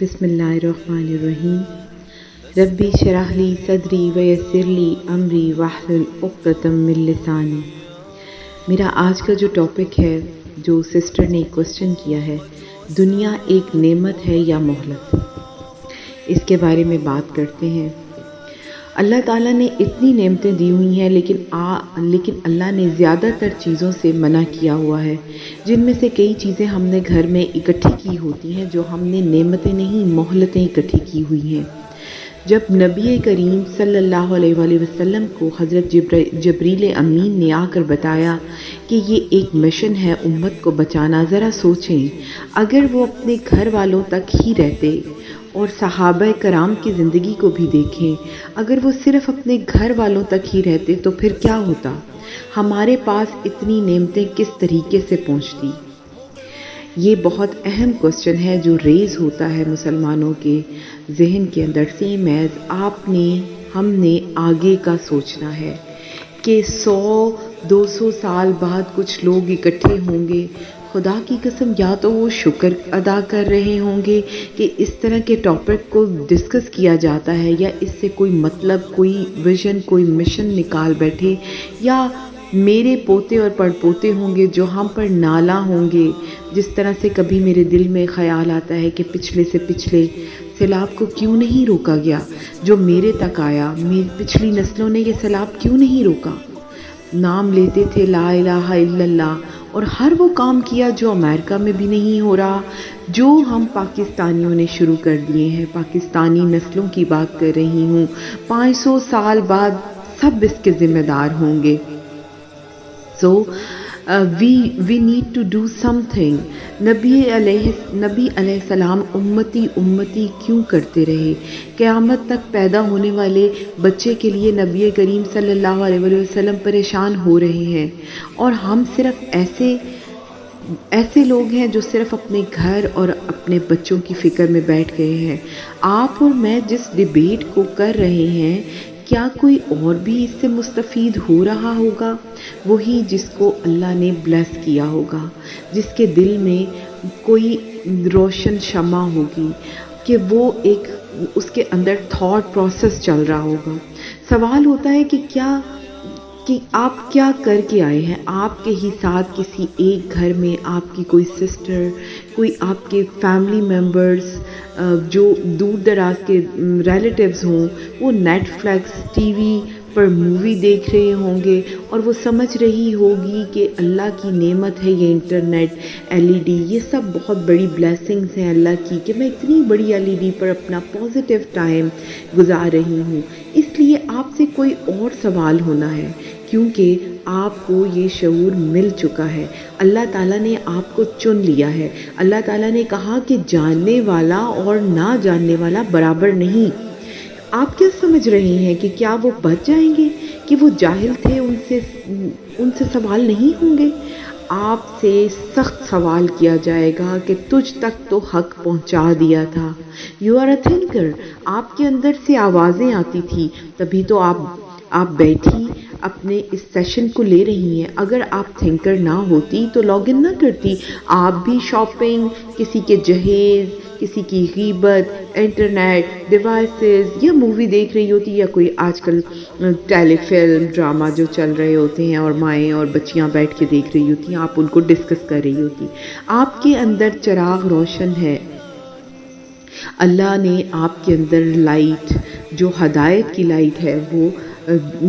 بسم اللہ الرحمن الرحیم ربی شرح لی صدری ویسر لی امری واحلل عقدۃ من لسانی۔ میرا آج کا جو ٹاپک ہے، جو سسٹر نے کوسچن کیا ہے، دنیا ایک نعمت ہے یا مہلت، اس کے بارے میں بات کرتے ہیں۔ اللہ تعالیٰ نے اتنی نعمتیں دی ہوئی ہیں، لیکن اللہ نے زیادہ تر چیزوں سے منع کیا ہوا ہے، جن میں سے کئی چیزیں ہم نے گھر میں اکٹھی کی ہوتی ہیں، جو ہم نے نعمتیں نہیں مہلتیں اکٹھی کی ہوئی ہیں۔ جب نبی کریم صلی اللہ علیہ وآلہ وسلم کو حضرت جبریل امین نے آ کر بتایا کہ یہ ایک مشن ہے امت کو بچانا، ذرا سوچیں اگر وہ اپنے گھر والوں تک ہی رہتے اور صحابہ کرام کی زندگی کو بھی دیکھیں، اگر وہ صرف اپنے گھر والوں تک ہی رہتے تو پھر کیا ہوتا؟ ہمارے پاس اتنی نعمتیں کس طریقے سے پہنچتی؟ یہ بہت اہم کوسچن ہے جو ریز ہوتا ہے مسلمانوں کے ذہن کے اندر، سیم ایز ہم نے آگے کا سوچنا ہے کہ 100-200 سال بعد کچھ لوگ اکٹھے ہوں گے، خدا کی قسم یا تو وہ شکر ادا کر رہے ہوں گے کہ اس طرح کے ٹاپک کو ڈسکس کیا جاتا ہے، یا اس سے کوئی مطلب، کوئی ویژن، کوئی مشن نکال بیٹھے، یا میرے پوتے اور پڑ پوتے ہوں گے جو ہم پر نالاں ہوں گے۔ جس طرح سے کبھی میرے دل میں خیال آتا ہے کہ پچھلے سے پچھلے سیلاب کو کیوں نہیں روکا گیا، جو میرے تک آیا، میری پچھلی نسلوں نے یہ سیلاب کیوں نہیں روکا؟ نام لیتے تھے لا الہ الا اللہ، اور ہر وہ کام کیا جو امریکہ میں بھی نہیں ہو رہا، جو ہم پاکستانیوں نے شروع کر دیے ہیں۔ پاکستانی نسلوں کی بات کر رہی ہوں، 500 سال بعد سب اس کے ذمہ دار ہوں گے۔ So we need to do something۔ نبی علیہ السلام امتی امتی کیوں کرتے رہے؟ قیامت تک پیدا ہونے والے بچے کے لیے نبی کریم صلی اللہ علیہ وسلم پریشان ہو رہے ہیں، اور ہم صرف ایسے لوگ ہیں جو صرف اپنے گھر اور اپنے بچوں کی فکر میں بیٹھ گئے ہیں۔ آپ اور میں جس ڈیبیٹ کو کر رہے ہیں، کیا کوئی اور بھی اس سے مستفید ہو رہا ہوگا؟ وہی جس کو اللہ نے بلیس کیا ہوگا، جس کے دل میں کوئی روشن شمع ہوگی کہ وہ اس کے اندر تھاٹ پروسیس چل رہا ہوگا۔ سوال ہوتا ہے کہ آپ کیا کر کے آئے ہیں؟ آپ کے ہی ساتھ کسی ایک گھر میں آپ کی کوئی سسٹر، کوئی آپ کے فیملی ممبرز جو دور دراز کے ریلیٹیوز ہوں، وہ نیٹ فلکس ٹی وی پر مووی دیکھ رہے ہوں گے، اور وہ سمجھ رہی ہوگی کہ اللہ کی نعمت ہے یہ انٹرنیٹ، LED، یہ سب بہت بڑی بلیسنگز ہیں اللہ کی کہ میں اتنی بڑی LED پر اپنا پازیٹیو ٹائم گزار رہی ہوں۔ اس لیے آپ سے کوئی اور سوال ہونا ہے، کیونکہ آپ کو یہ شعور مل چکا ہے۔ اللہ تعالیٰ نے آپ کو چن لیا ہے۔ اللہ تعالیٰ نے کہا کہ جاننے والا اور نہ جاننے والا برابر نہیں۔ آپ کیا سمجھ رہے ہیں کہ کیا وہ بچ جائیں گے؟ کہ وہ جاہل تھے، ان سے سوال نہیں ہوں گے؟ آپ سے سخت سوال کیا جائے گا کہ تجھ تک تو حق پہنچا دیا تھا۔ You are a thinker. آپ کے اندر سے آوازیں آتی تھی، تبھی تو آپ بیٹھی اپنے اس سیشن کو لے رہی ہیں۔ اگر آپ تھنکر نہ ہوتی تو لاگ ان نہ کرتی، آپ بھی شاپنگ، کسی کے جہیز، کسی کی غیبت، انٹرنیٹ ڈیوائسز، یا مووی دیکھ رہی ہوتی، یا کوئی آج کل ٹیلی فلم ڈرامہ جو چل رہے ہوتے ہیں اور مائیں اور بچیاں بیٹھ کے دیکھ رہی ہوتی ہیں، آپ ان کو ڈسکس کر رہی ہوتی۔ آپ کے اندر چراغ روشن ہے، اللہ نے آپ کے اندر لائٹ، جو ہدایت کی لائٹ ہے، وہ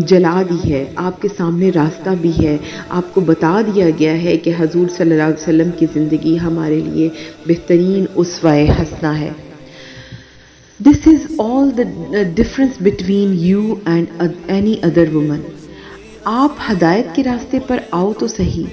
جلا دی ہے۔ آپ کے سامنے راستہ بھی ہے، آپ کو بتا دیا گیا ہے کہ حضور صلی اللہ علیہ وسلم کی زندگی ہمارے لیے بہترین اسوہ حسنہ ہے۔ This is all the difference between you and any other woman۔ آپ ہدایت کے راستے پر آؤ تو صحیح،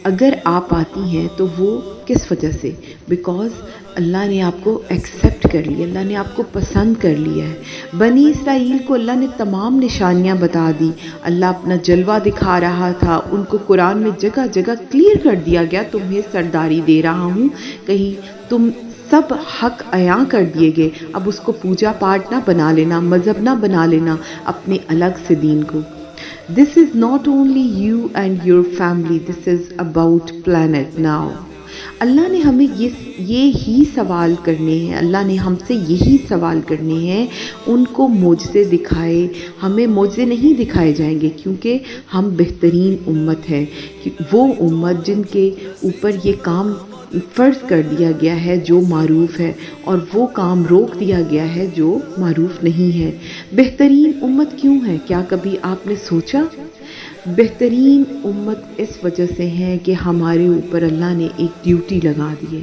اگر آپ آتی ہیں تو وہ کس وجہ سے؟ بیکاز اللہ نے آپ کو ایکسیپٹ کر لیا، اللہ نے آپ کو پسند کر لیا ہے۔ بنی اسرائیل کو اللہ نے تمام نشانیاں بتا دی، اللہ اپنا جلوہ دکھا رہا تھا، ان کو قرآن میں جگہ جگہ کلیئر کر دیا گیا، تمہیں سرداری دے رہا ہوں، کہیں تم سب حق عیاں کر دیے گئے، اب اس کو پوجا پاٹ نہ بنا لینا، مذہب نہ بنا لینا اپنے الگ سے دین کو۔ This is not only you and your family, this is about planet now۔ اللہ نے ہمیں یہ ہی سوال کرنے ہیں، اللہ نے ہم سے یہی سوال کرنے ہیں، ان کو معجزے دکھائے، ہمیں معجزے نہیں دکھائے جائیں گے کیونکہ ہم بہترین امت ہے، وہ امت جن کے اوپر یہ کام فرض کر دیا گیا ہے جو معروف ہے، اور وہ کام روک دیا گیا ہے جو معروف نہیں ہے۔ بہترین امت کیوں ہے؟ کیا کبھی آپ نے سوچا؟ بہترین امت اس وجہ سے ہے کہ ہمارے اوپر اللہ نے ایک ڈیوٹی لگا دی ہے۔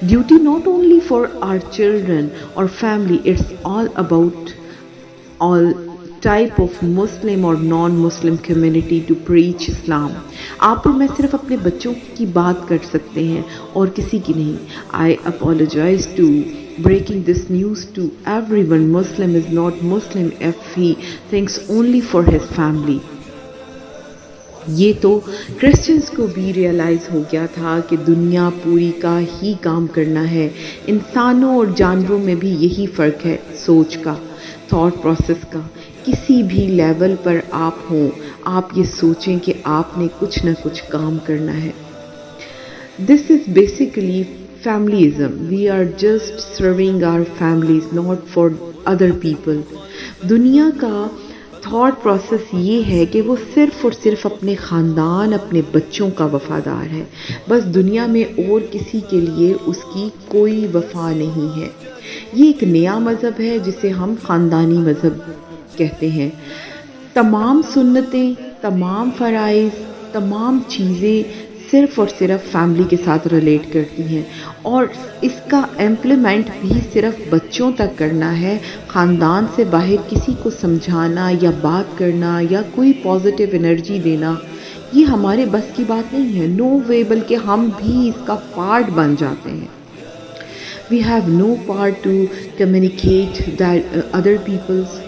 Duty not only for our children اور family, it's all about all type of Muslim or non-Muslim community to preach Islam۔ آپ اور میں صرف اپنے بچوں کی بات کر سکتے ہیں اور کسی کی نہیں۔ I apologize to breaking this news to everyone. Muslim is not Muslim if he thinks only for his family۔ یہ تو کرسچنز کو بھی ریئلائز ہو گیا تھا کہ دنیا پوری کا ہی کام کرنا ہے۔ انسانوں اور جانوروں میں بھی یہی فرق ہے، سوچ کا، تھاٹ پروسیس کا۔ کسی بھی لیول پر آپ ہوں، آپ یہ سوچیں کہ آپ نے کچھ نہ کچھ کام کرنا ہے۔ This is basically familyism. We are just serving our families, not for other people. دنیا کا تھاٹ پروسیس یہ ہے کہ وہ صرف اور صرف اپنے خاندان، اپنے بچوں کا وفادار ہے، بس دنیا میں اور کسی کے لیے اس کی کوئی وفا نہیں ہے۔ یہ ایک نیا مذہب ہے جسے ہم خاندانی مذہب کہتے ہیں۔ تمام سنتیں، تمام فرائض، تمام چیزیں صرف اور صرف فیملی کے ساتھ ریلیٹ کرتی ہیں، اور اس کا امپلیمنٹ بھی صرف بچوں تک کرنا ہے۔ خاندان سے باہر کسی کو سمجھانا یا بات کرنا یا کوئی پازیٹیو انرجی دینا، یہ ہمارے بس کی بات نہیں ہے، نو وے، بلکہ ہم بھی اس کا پارٹ بن جاتے ہیں۔ We have no part to communicate that other people's،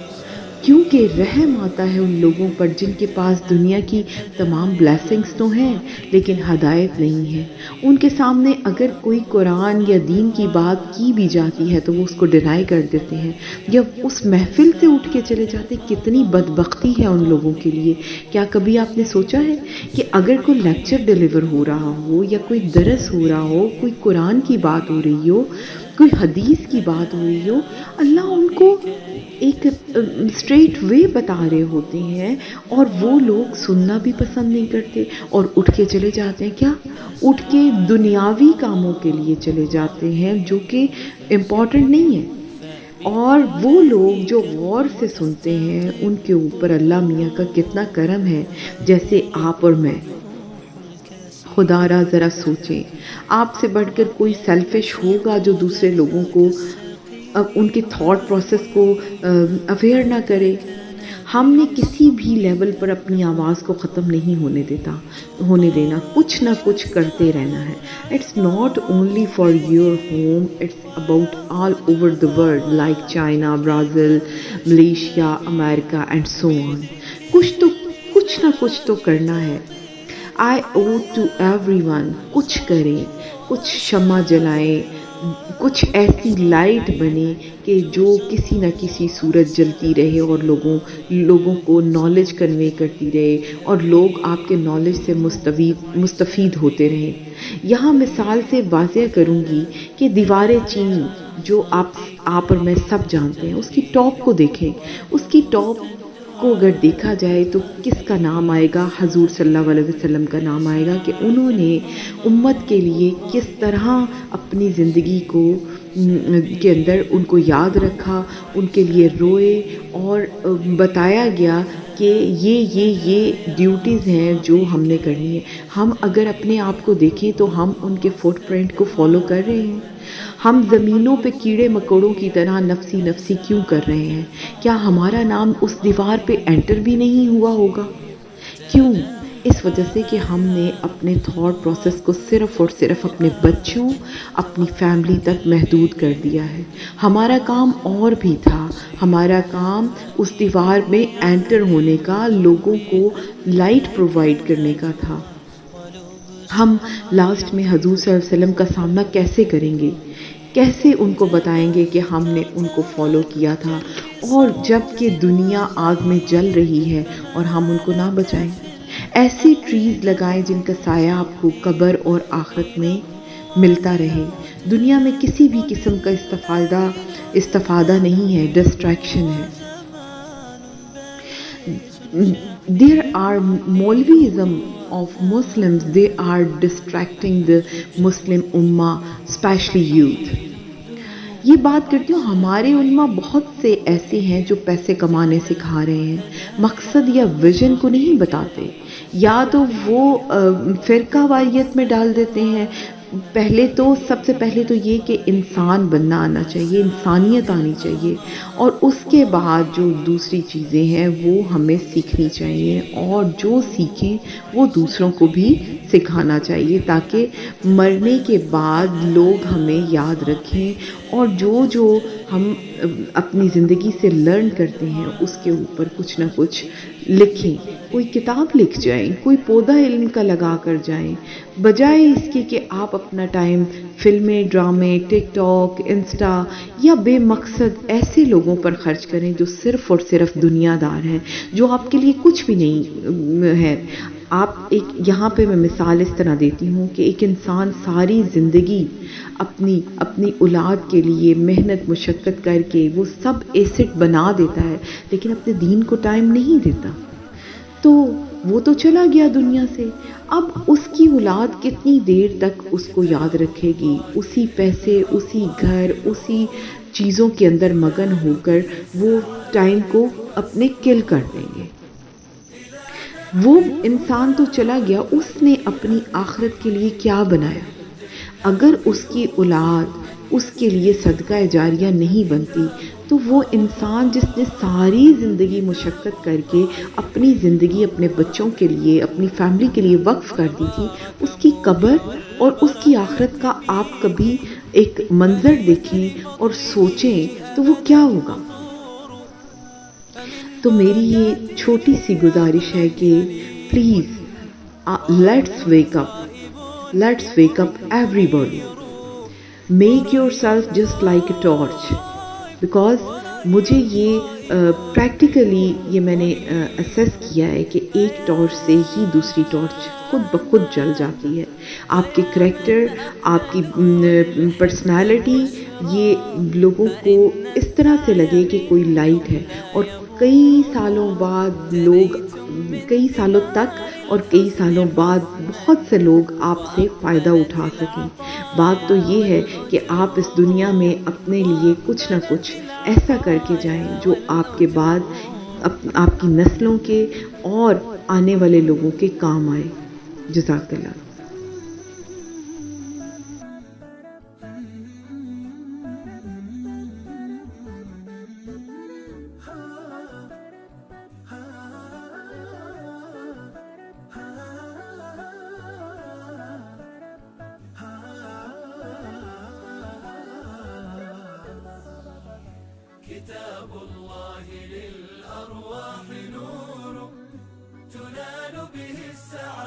کیونکہ رحم آتا ہے ان لوگوں پر جن کے پاس دنیا کی تمام بلیسنگز تو ہیں لیکن ہدایت نہیں ہے۔ ان کے سامنے اگر کوئی قرآن یا دین کی بات کی بھی جاتی ہے تو وہ اس کو ڈینائی کر دیتے ہیں یا اس محفل سے اٹھ کے چلے جاتے ہیں۔ کتنی بدبختی ہے ان لوگوں کے لیے۔ کیا کبھی آپ نے سوچا ہے کہ اگر کوئی لیکچر ڈیلیور ہو رہا ہو یا کوئی درس ہو رہا ہو، کوئی قرآن کی بات ہو رہی ہو، کوئی حدیث کی بات ہو رہی ہو، اللہ ان کو ایک اسٹریٹ وے بتا رہے ہوتے ہیں اور وہ لوگ سننا بھی پسند نہیں کرتے اور اٹھ کے چلے جاتے ہیں۔ کیا اٹھ کے دنیاوی کاموں کے لیے چلے جاتے ہیں جو کہ امپورٹنٹ نہیں ہے۔ اور وہ لوگ جو غور سے سنتے ہیں ان کے اوپر اللہ میاں کا کتنا کرم ہے، جیسے آپ اور میں۔ خدا را ذرا سوچیں، آپ سے بڑھ کر کوئی سیلفش ہوگا جو دوسرے لوگوں کو ان کے تھاٹ پروسیس کو اویئر نہ کرے؟ ہم نے کسی بھی لیول پر اپنی آواز کو ختم نہیں ہونے دینا، کچھ نہ کچھ کرتے رہنا ہے۔ It's not only for your home, it's about all over the world, like China, Brazil, Malaysia, امریکہ اینڈ سو آن۔ کچھ نہ کچھ تو کرنا ہے۔ I owe to everyone، کچھ کریں، کچھ شمع جلائیں، کچھ ایسی لائٹ بنے کہ جو کسی نہ کسی صورت جلتی رہے اور لوگوں کو نالج کنوے کرتی رہے اور لوگ آپ کے نالج سے مستفید ہوتے رہیں۔ یہاں مثال سے واضح کروں گی کہ دیوار چین جو آپ اور میں سب جانتے ہیں، اس کی ٹاپ کو دیکھیں۔ اس کی ٹاپ کو اگر دیکھا جائے تو کس کا نام آئے گا؟ حضور صلی اللہ علیہ وسلم کا نام آئے گا کہ انہوں نے امت کے لیے کس طرح اپنی زندگی کے اندر ان کو یاد رکھا، ان کے لیے روئے اور بتایا گیا کہ یہ ڈیوٹیز ہیں جو ہم نے کرنی ہے۔ ہم اگر اپنے آپ کو دیکھیں تو ہم ان کے فٹ پرنٹ کو فالو کر رہے ہیں۔ ہم زمینوں پہ کیڑے مکوڑوں کی طرح نفسی کیوں کر رہے ہیں؟ کیا ہمارا نام اس دیوار پہ انٹر بھی نہیں ہوا ہوگا؟ کیوں؟ اس وجہ سے کہ ہم نے اپنے تھاٹ پروسیس کو صرف اور صرف اپنے بچوں، اپنی فیملی تک محدود کر دیا ہے۔ ہمارا کام اور بھی تھا۔ ہمارا کام اس دیوار میں انٹر ہونے کا، لوگوں کو لائٹ پرووائڈ کرنے کا تھا۔ ہم لاسٹ میں حضور صلی اللہ علیہ وسلم کا سامنا کیسے کریں گے؟ کیسے ان کو بتائیں گے کہ ہم نے ان کو فالو کیا تھا، اور جب کہ دنیا آگ میں جل رہی ہے اور ہم ان کو نہ بچائیں؟ ایسی ٹریز لگائیں جن کا سایہ آپ کو قبر اور آخرت میں ملتا رہے. دنیا میں کسی بھی قسم کا استفادہ نہیں ہے، ڈسٹریکشن ہے. There are Maulvism of Muslims, they are distracting the Muslim Ummah, especially youth. یہ بات کرتی ہوں، ہمارے علماء بہت سے ایسے ہیں جو پیسے کمانے سکھا رہے ہیں، مقصد یا ویژن کو نہیں بتاتے. یا تو وہ فرقہ واریت میں ڈال دیتے ہیں. سب سے پہلے تو یہ کہ انسان بننا آنا چاہیے، انسانیت آنی چاہیے، اور اس کے بعد جو دوسری چیزیں ہیں وہ ہمیں سیکھنی چاہیے، اور جو سیکھیں وہ دوسروں کو بھی سکھانا چاہیے تاکہ مرنے کے بعد لوگ ہمیں یاد رکھیں، اور جو ہم اپنی زندگی سے لرن کرتے ہیں اس کے اوپر کچھ نہ کچھ لکھیں. کوئی کتاب لکھ جائیں، کوئی پودا علم کا لگا کر جائیں، بجائے اس کے کہ آپ اپنا ٹائم فلمیں، ڈرامے، ٹک ٹاک، انسٹا یا بے مقصد ایسے لوگوں پر خرچ کریں جو صرف اور صرف دنیا دار ہیں، جو آپ کے لیے کچھ بھی نہیں ہے. یہاں پہ میں مثال اس طرح دیتی ہوں کہ ایک انسان ساری زندگی اپنی اولاد کے لیے محنت مشقت کر کے وہ سب ایسٹ بنا دیتا ہے، لیکن اپنے دین کو ٹائم نہیں دیتا، تو وہ تو چلا گیا دنیا سے. اب اس کی اولاد کتنی دیر تک اس کو یاد رکھے گی؟ اسی پیسے، اسی گھر، اسی چیزوں کے اندر مگن ہو کر وہ ٹائم کو اپنے کل کر دیں گے. وہ انسان تو چلا گیا، اس نے اپنی آخرت کے لیے کیا بنایا؟ اگر اس کی اولاد اس کے لیے صدقہ جاریہ نہیں بنتی تو وہ انسان جس نے ساری زندگی مشقت کر کے اپنی زندگی اپنے بچوں کے لیے، اپنی فیملی کے لیے وقف کر دی تھی، اس کی قبر اور اس کی آخرت کا آپ کبھی ایک منظر دیکھیں اور سوچیں تو وہ کیا ہوگا؟ تو میری یہ چھوٹی سی گزارش ہے کہ please let's wake up every body. Make your self just like a torch. Because مجھے یہ پریکٹیکلی یہ میں نے اسیس کیا ہے کہ ایک ٹارچ سے ہی دوسری ٹارچ خود بخود جل جاتی ہے. آپ کے کریکٹر، آپ کی پرسنالٹی، یہ لوگوں کو اس طرح سے لگے کہ کوئی لائٹ ہے، اور کئی سالوں تک اور کئی سالوں بعد بہت سے لوگ آپ سے فائدہ اٹھا سکیں. بات تو یہ ہے کہ آپ اس دنیا میں اپنے لیے کچھ نہ کچھ ایسا کر کے جائیں جو آپ کے بعد آپ کی نسلوں کے اور آنے والے لوگوں کے کام آئے. جزاک اللہ. كتاب الله للأرواح نور تنال به السعادة.